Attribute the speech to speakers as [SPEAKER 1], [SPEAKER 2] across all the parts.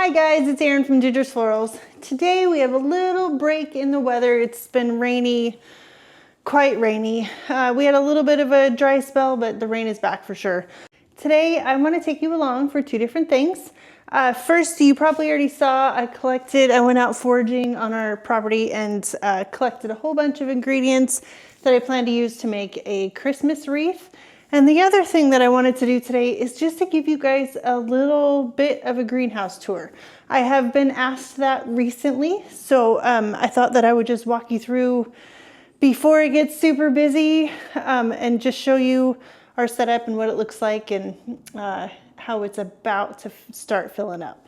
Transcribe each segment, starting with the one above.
[SPEAKER 1] Hi guys, it's Erin from Ginger's Florals. Today we have a little break in the weather. It's been rainy, quite rainy. We had a little bit of a dry spell, but the rain is back for sure. Today I want to take you along for two different things. First, you probably already saw I went out foraging on our property and collected a whole bunch of ingredients that I plan to use to make a Christmas wreath. And the other thing that I wanted to do today is just to give you guys a little bit of a greenhouse tour. I have been asked that recently, so I thought that I would just walk you through before it gets super busy and just show you our setup and what it looks like and how it's about to start filling up.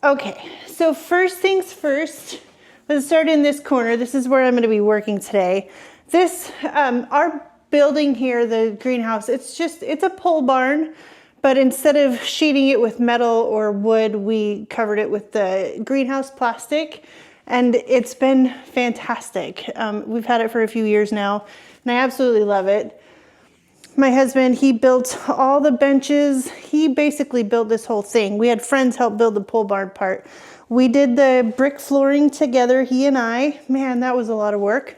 [SPEAKER 1] Okay, so first things first, let's start in this corner. This is where I'm going to be working today. Our building here, the greenhouse, it's a pole barn, but instead of sheeting it with metal or wood, we covered it with the greenhouse plastic, and it's been fantastic. We've had it for a few years now, and I absolutely love it. My husband, he built all the benches. He basically built this whole thing. We had friends help build the pole barn part. We did the brick flooring together, he and I. Man, that was a lot of work.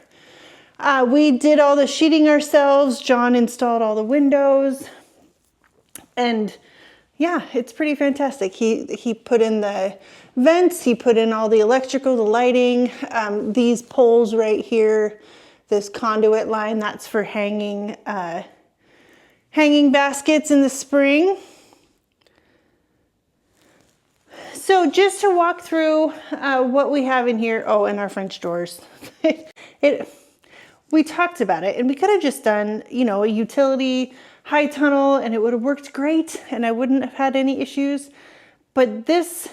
[SPEAKER 1] We did all the sheeting ourselves. John installed all the windows, and yeah, it's pretty fantastic. He put in the vents, he put in all the electrical, the lighting, these poles right here, this conduit line, that's for hanging baskets in the spring. So just to walk through what we have in here. Oh, and our French doors. We talked about it, and we could have just done, a utility high tunnel, and it would have worked great, and I wouldn't have had any issues. But this,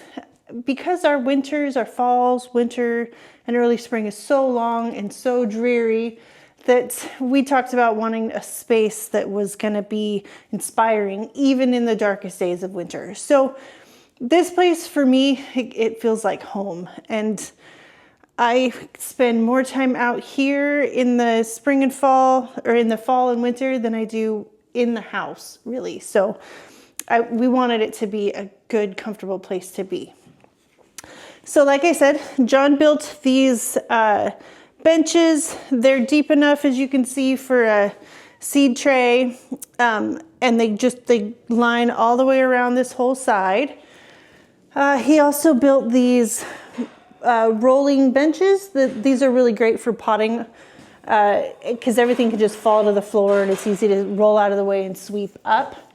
[SPEAKER 1] because our winters, our falls, winter, and early spring is so long and so dreary, that we talked about wanting a space that was going to be inspiring, even in the darkest days of winter. So this place, for me, it feels like home, and I spend more time out here in the spring and fall, or in the fall and winter, than I do in the house, really. So we wanted it to be a good, comfortable place to be. So like I said, John built these benches. They're deep enough, as you can see, for a seed tray, and they line all the way around this whole side. He also built these rolling benches. These are really great for potting because everything can just fall to the floor, and it's easy to roll out of the way and sweep up.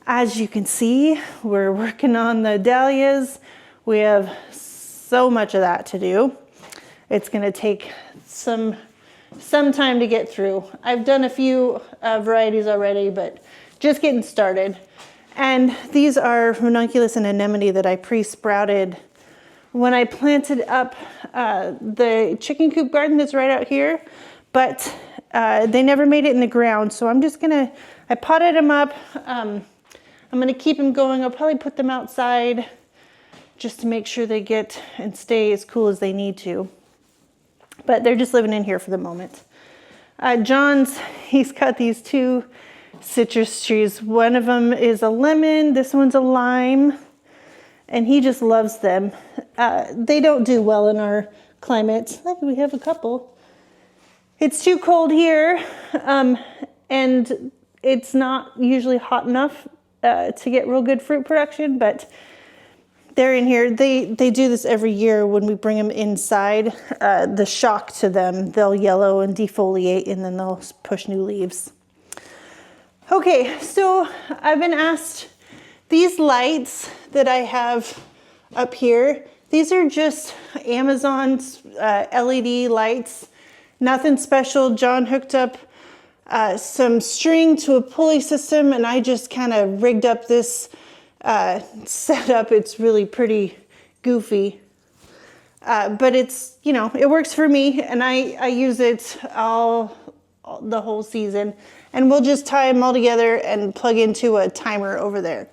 [SPEAKER 1] As you can see, we're working on the dahlias. We have so much of that to do. It's going to take some time to get through. I've done a few varieties already, but just getting started. And these are ranunculus and anemone that I pre-sprouted when I planted up the chicken coop garden that's right out here, but they never made it in the ground. So I potted them up. I'm gonna keep them going. I'll probably put them outside just to make sure they get and stay as cool as they need to. But they're just living in here for the moment. He's got these two citrus trees. One of them is a lemon, this one's a lime, and he just loves them. They don't do well in our climate. We have a couple. It's too cold here, and it's not usually hot enough to get real good fruit production, but they're in here. They do this every year when we bring them inside. The shock to them, they'll yellow and defoliate, and then they'll push new leaves. Okay, so I've been asked, these lights that I have up here, these are just Amazon's LED lights, nothing special. John hooked up some string to a pulley system, and I just kind of rigged up this setup. It's really pretty goofy, but it's, it works for me, and I use it the whole season, and we'll just tie them all together and plug into a timer over there.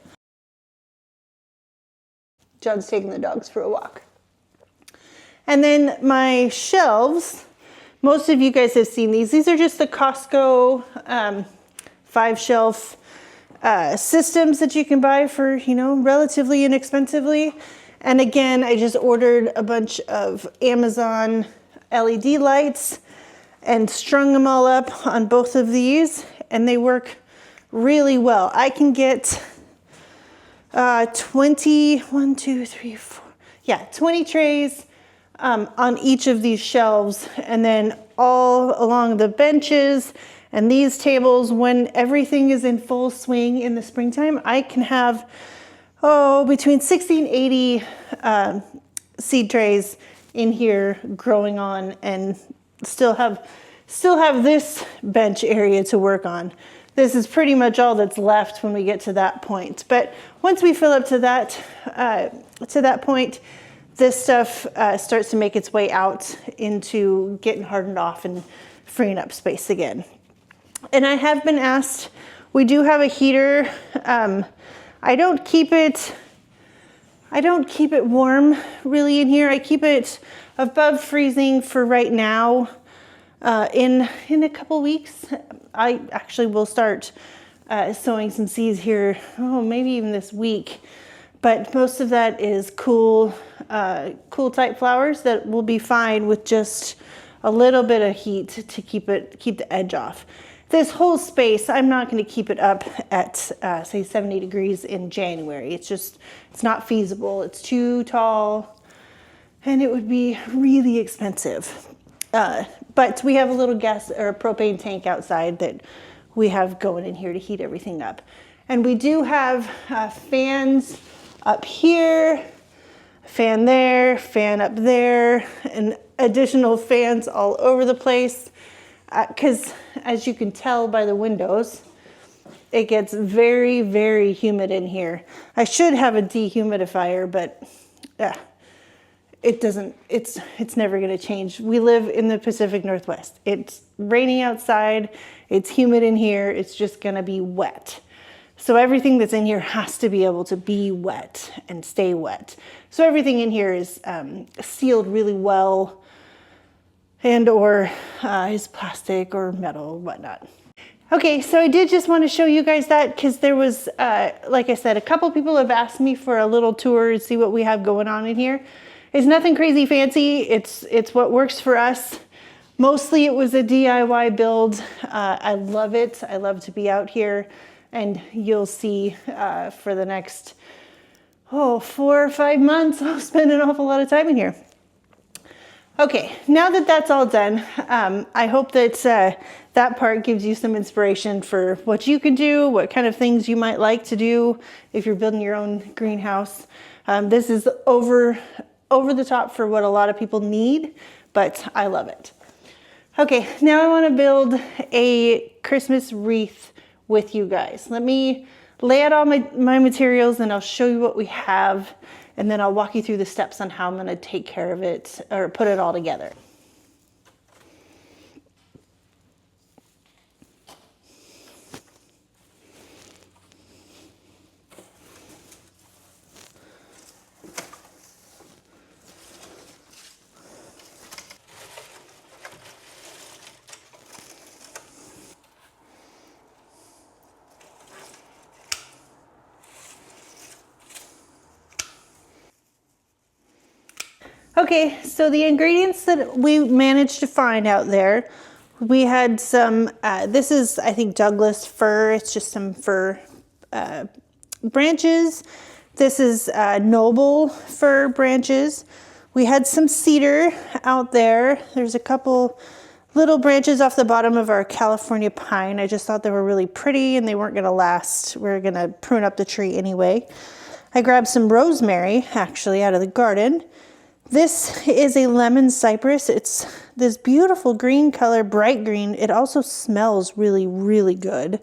[SPEAKER 1] John's taking the dogs for a walk. And then my shelves, most of you guys have seen these. These are just the Costco 5-shelf systems that you can buy for, you know, relatively inexpensively. And again, I just ordered a bunch of Amazon LED lights and strung them all up on both of these, and they work really well. I can get 20 trays on each of these shelves, and then all along the benches and these tables. When everything is in full swing in the springtime, I can have between 60 and 80 seed trays in here growing on, and still have this bench area to work on. This is pretty much all that's left when we get to that point. But once we fill up to that point, this stuff starts to make its way out into getting hardened off and freeing up space again. And I have been asked, we do have a heater. I don't keep it warm really in here. I keep it above freezing for right now. In a couple weeks, I actually will start sowing some seeds here, maybe even this week. But most of that is cool type flowers that will be fine with just a little bit of heat to keep the edge off. This whole space, I'm not going to keep it up at say 70 degrees in January. It's not feasible. It's too tall, and it would be really expensive. But we have a little gas or propane tank outside that we have going in here to heat everything up. And we do have fans up here, fan there, fan up there, and additional fans all over the place. Because as you can tell by the windows, it gets very, very humid in here. I should have a dehumidifier, but it doesn't, it's never gonna change. We live in the Pacific Northwest. It's raining outside, it's humid in here, it's just gonna be wet. So everything that's in here has to be able to be wet and stay wet. So everything in here is sealed really well, and or is plastic or metal, whatnot. Okay, so I did just want to show you guys that because there was, like I said, a couple people have asked me for a little tour to see what we have going on in here. It's nothing crazy fancy. It's what works for us. Mostly it was a DIY build. I love it. I love to be out here, and you'll see for the next 4 or 5 months, I'll spend an awful lot of time in here. Okay, now that that's all done, I hope that that part gives you some inspiration for what you can do, what kind of things you might like to do if you're building your own greenhouse. This is over the top for what a lot of people need, but I love it. Okay, now I want to build a Christmas wreath with you guys. Let me lay out all my materials, and I'll show you what we have. And then I'll walk you through the steps on how I'm going to take care of it or put it all together. Okay, so the ingredients that we managed to find out there, we had some, this is, I think, Douglas fir. It's just some fir branches. This is noble fir branches. We had some cedar out there. There's a couple little branches off the bottom of our California pine. I just thought they were really pretty and they weren't gonna last. We were gonna prune up the tree anyway. I grabbed some rosemary, actually, out of the garden. This is a lemon cypress. It's this beautiful green color, bright green. It also smells really, really good.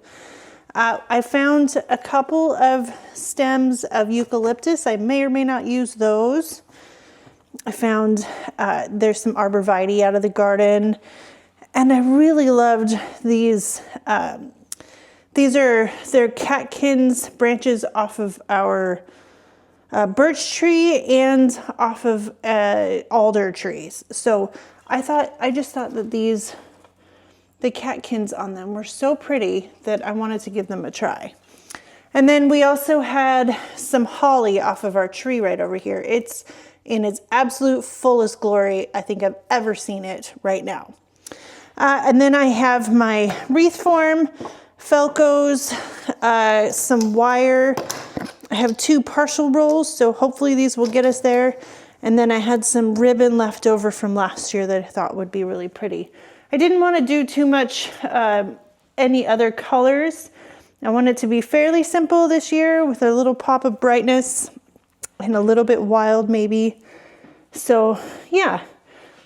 [SPEAKER 1] I found a couple of stems of eucalyptus. I may or may not use those. I found there's some arborvitae out of the garden. And I really loved these. They're catkins branches off of our birch tree and off of alder trees. So I just thought that the catkins on them were so pretty that I wanted to give them a try. And then we also had some holly off of our tree right over here. It's in its absolute fullest glory. I think I've ever seen it right now. And then I have my wreath form, Felcos, some wire. I have 2 partial rolls, so hopefully these will get us there. And then I had some ribbon left over from last year that I thought would be really pretty. I didn't want to do too much any other colors. I want it to be fairly simple this year with a little pop of brightness and a little bit wild maybe. So yeah,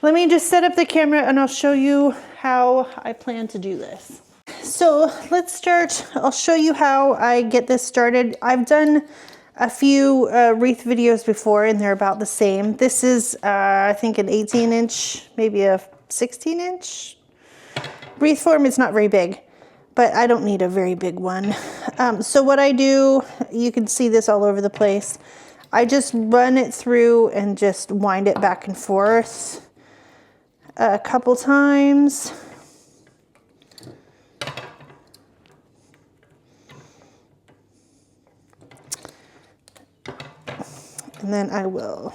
[SPEAKER 1] let me just set up the camera and I'll show you how I plan to do this. So let's start. I'll show you how I get this started. I've done a few wreath videos before and they're about the same. This is I think an 18-inch, maybe a 16-inch wreath form. It's not very big, but I don't need a very big one. So what I do, you can see this all over the place. I just run it through and just wind it back and forth a couple times. And then I will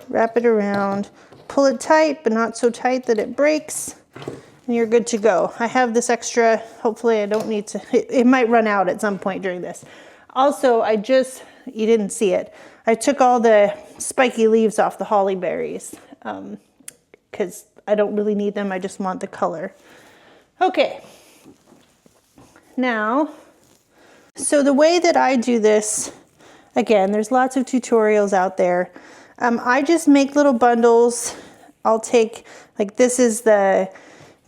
[SPEAKER 1] wrap it around, pull it tight, but not so tight that it breaks, and you're good to go. I have this extra, hopefully I don't need to, it might run out at some point during this. Also, you didn't see it, I took all the spiky leaves off the holly berries because I don't really need them, I just want the color. Okay, now, so the way that I do this, again, there's lots of tutorials out there. I just make little bundles. I'll take, like this is the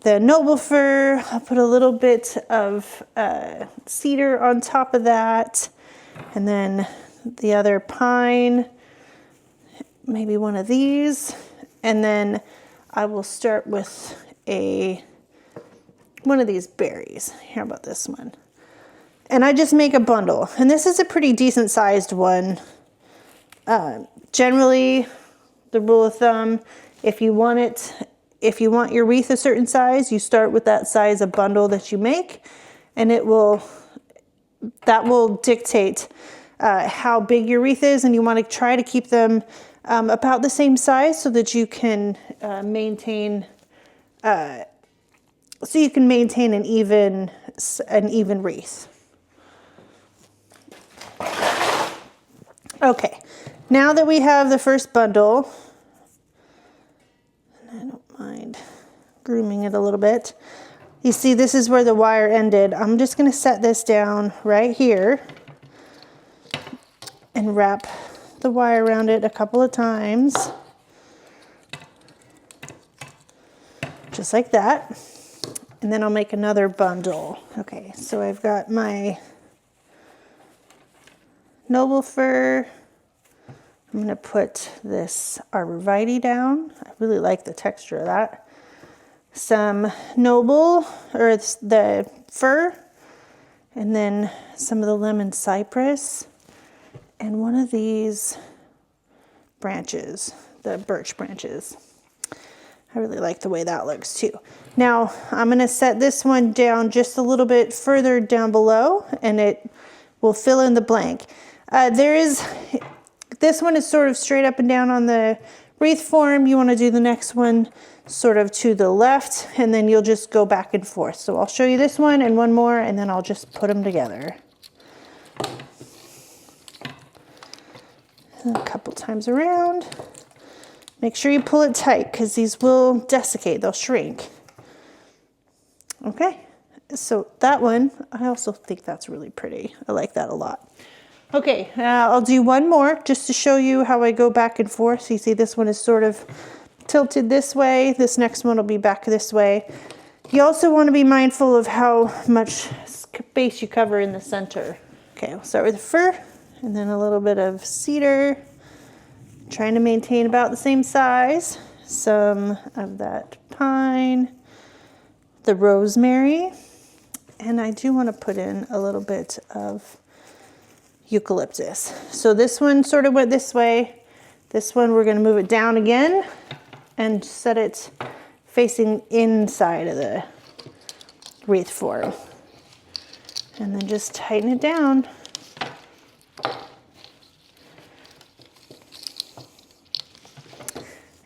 [SPEAKER 1] noble fir. I'll put a little bit of cedar on top of that. And then the other pine, maybe one of these. And then I will start with one of these berries. How about this one? And I just make a bundle. And this is a pretty decent sized one. Generally, the rule of thumb, if you want your wreath a certain size, you start with that size of bundle that you make, and that will dictate how big your wreath is, and you want to try to keep them about the same size so that you can maintain an even wreath. Okay, now that we have the first bundle, and I don't mind grooming it a little bit. You see, this is where the wire ended. I'm just going to set this down right here and wrap the wire around it a couple of times, just like that. And then I'll make another bundle. Okay, so I've got my noble fir. I'm going to put this arborvitae down. I really like the texture of that. Some noble, or the fir, and then some of the lemon cypress, and one of these branches, the birch branches. I really like the way that looks too. Now I'm going to set this one down just a little bit further down below, and it will fill in the blank. This one is sort of straight up and down on the wreath form. You want to do the next one sort of to the left, and then you'll just go back and forth. So I'll show you this one and one more, and then I'll just put them together. A couple times around. Make sure you pull it tight because these will desiccate, they'll shrink. Okay, so that one, I also think that's really pretty. I like that a lot. Okay, I'll do one more just to show you how I go back and forth. So you see this one is sort of tilted this way. This next one will be back this way. You also want to be mindful of how much space you cover in the center. Okay, we'll start with the fir and then a little bit of cedar. Trying to maintain about the same size. Some of that pine, the rosemary, and I do want to put in a little bit of eucalyptus. So this one sort of went this way. This one we're going to move it down again and set it facing inside of the wreath form. And then just tighten it down.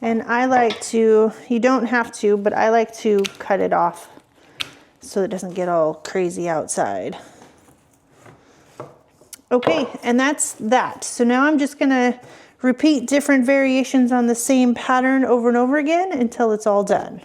[SPEAKER 1] And I like to, you don't have to, but I like to cut it off so it doesn't get all crazy outside. Okay, and that's that. So now I'm just gonna repeat different variations on the same pattern over and over again until it's all done.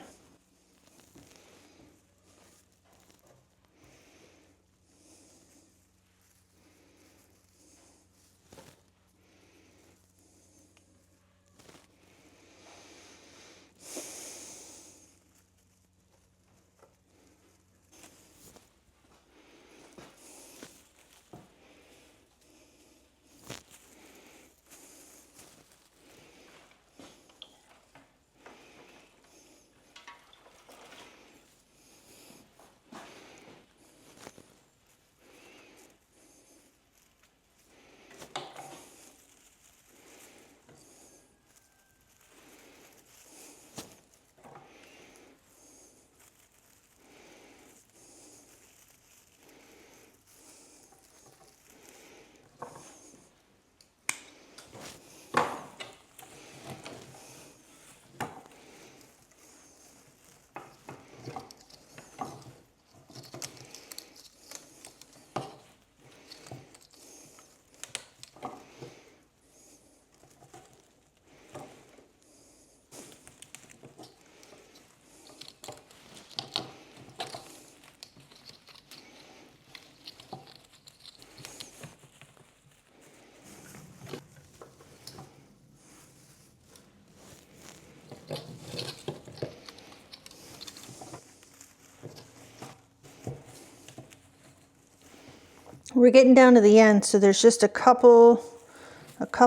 [SPEAKER 1] We're getting down to the end, so there's just a couple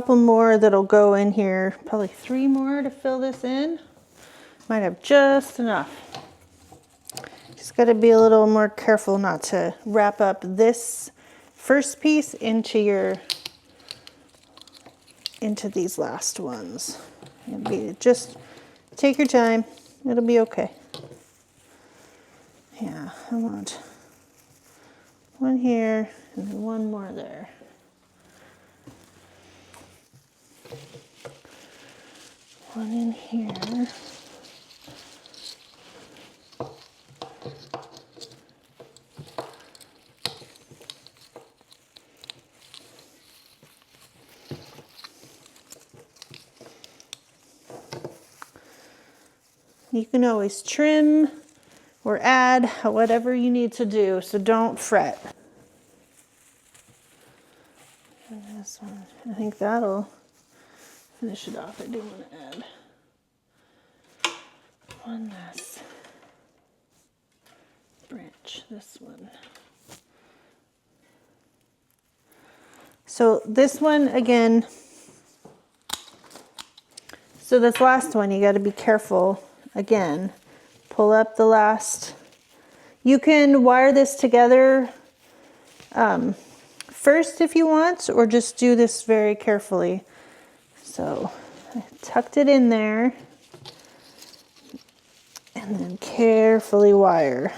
[SPEAKER 1] more that'll go in here. Probably 3 more to fill this in. Might have just enough. Just got to be a little more careful not to wrap up this first piece into these last ones. Just take your time. It'll be okay. Yeah, I want one here and then one more there. One in here. You can always trim or add whatever you need to do, so don't fret. And this one, I think that'll finish it off. I do want to add one last branch, this one. So this one again, so this last one, you got to be careful. Again, pull up the last. You can wire this together first if you want, or just do this very carefully. So I tucked it in there and then carefully wire.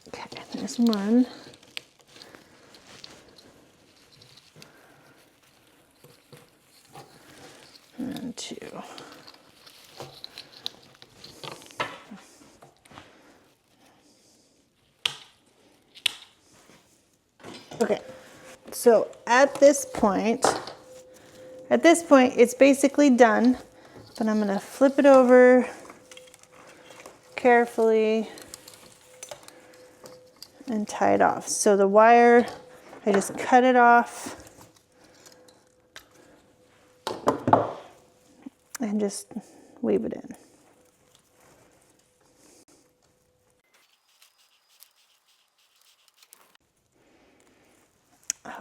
[SPEAKER 1] Okay, there's one. And 2. Okay, so at this point, it's basically done, but I'm gonna flip it over carefully and tie it off. So the wire, I just cut it off and just weave it in.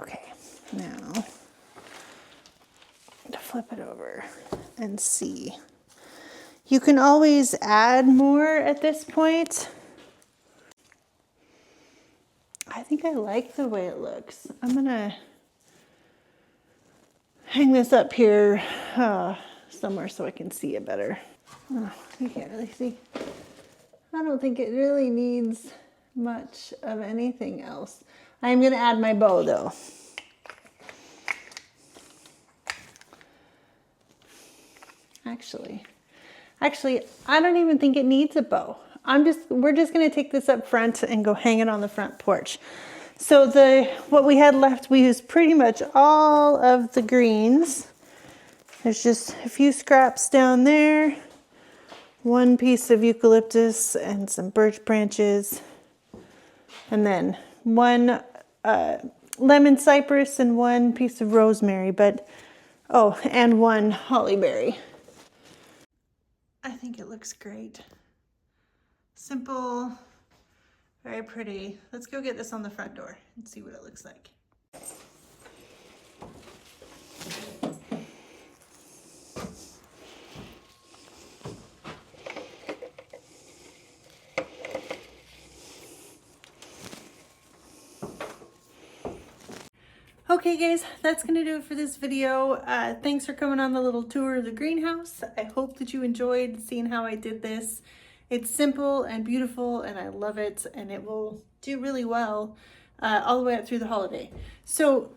[SPEAKER 1] Okay, now to flip it over and see. You can always add more at this point. I think I like the way it looks. I'm gonna hang this up here somewhere so I can see it better. Oh, you can't really see. I don't think it really needs much of anything else. I'm gonna add my bow though. Actually, I don't even think it needs a bow. We're just gonna take this up front and go hang it on the front porch. So what we had left, we used pretty much all of the greens. There's just a few scraps down there, one piece of eucalyptus and some birch branches, and then one lemon cypress and one piece of rosemary, and one holly berry. I think it looks great. Simple, very pretty. Let's go get this on the front door and see what it looks like. Okay guys, that's gonna do it for this video. Thanks for coming on the little tour of the greenhouse. I hope that you enjoyed seeing how I did this. It's simple and beautiful and I love it, and it will do really well all the way up through the holiday. So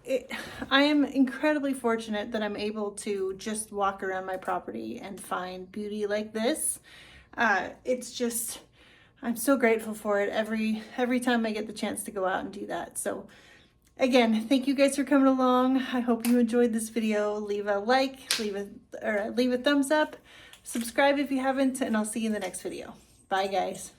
[SPEAKER 1] I am incredibly fortunate that I'm able to just walk around my property and find beauty like this. It's just, I'm so grateful for it every time I get the chance to go out and do that. So again, thank you guys for coming along. I hope you enjoyed this video. Leave a like, leave a thumbs up, subscribe if you haven't, and I'll see you in the next video. Bye guys.